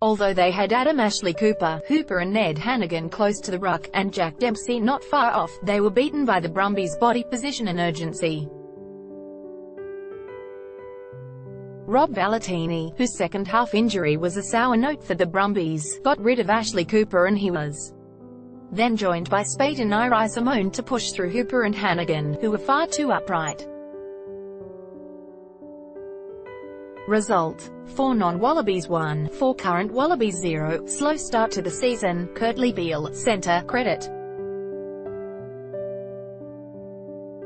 Although they had Adam Ashley Hooper and Ned Hanigan close to the ruck, and Jack Dempsey not far off, they were beaten by the Brumbies' body position and urgency. Rob Valetini, whose second-half injury was a sour note for the Brumbies, got rid of Ashley Cooper and he was then joined by Speig and Simone to push through Hooper and Hanigan, who were far too upright. Result: 4 non-Wallabies 1, 4 current Wallabies 0. Slow start to the season. Curtly Beale, centre, credit.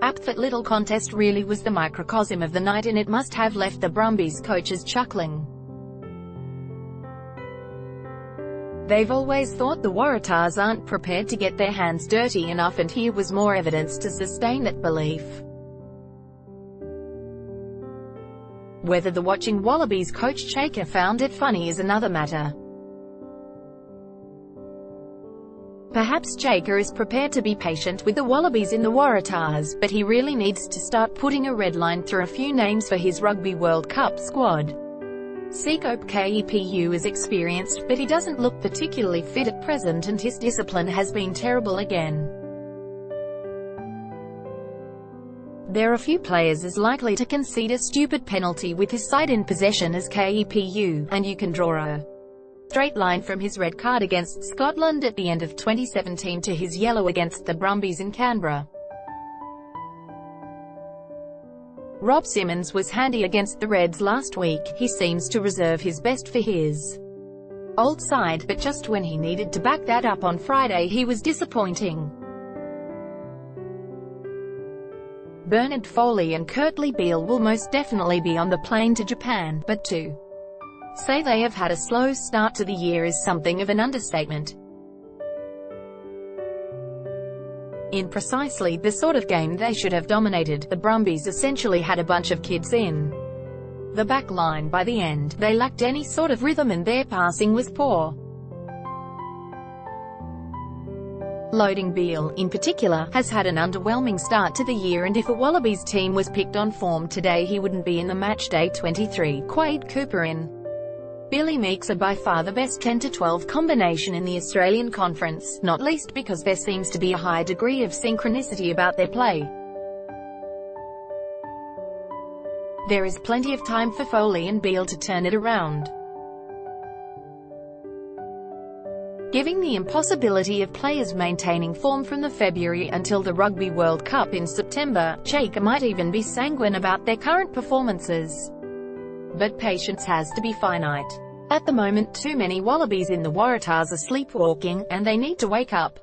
Apt that little contest really was the microcosm of the night, and it must have left the Brumbies coaches chuckling. They've always thought the Waratahs aren't prepared to get their hands dirty enough, and here was more evidence to sustain that belief. Whether the watching Wallabies coach Shaker found it funny is another matter. Perhaps Shaker is prepared to be patient with the Wallabies in the Waratahs, but he really needs to start putting a red line through a few names for his Rugby World Cup squad. Seacope Kepu is experienced, but he doesn't look particularly fit at present, and his discipline has been terrible again. There are few players as likely to concede a stupid penalty with his side in possession as Kepu, and you can draw a straight line from his red card against Scotland at the end of 2017 to his yellow against the Brumbies in Canberra. Rob Simmons was handy against the Reds last week. He seems to reserve his best for his old side, but just when he needed to back that up on Friday he was disappointing. Bernard Foley and Curtly Beale will most definitely be on the plane to Japan, but to say they have had a slow start to the year is something of an understatement. In precisely the sort of game they should have dominated, the Brumbies essentially had a bunch of kids in the back line by the end. They lacked any sort of rhythm and their passing was poor. Loading Beale, in particular, has had an underwhelming start to the year, and if a Wallabies team was picked on form today he wouldn't be in the matchday 23. Quade Cooper and Billy Meeks are by far the best 10 to 12 combination in the Australian Conference, not least because there seems to be a high degree of synchronicity about their play. There is plenty of time for Foley and Beale to turn it around. Giving the impossibility of players maintaining form from the February until the Rugby World Cup in September, Shaker might even be sanguine about their current performances. But patience has to be finite. At the moment too many Wallabies in the Waratahs are sleepwalking, and they need to wake up.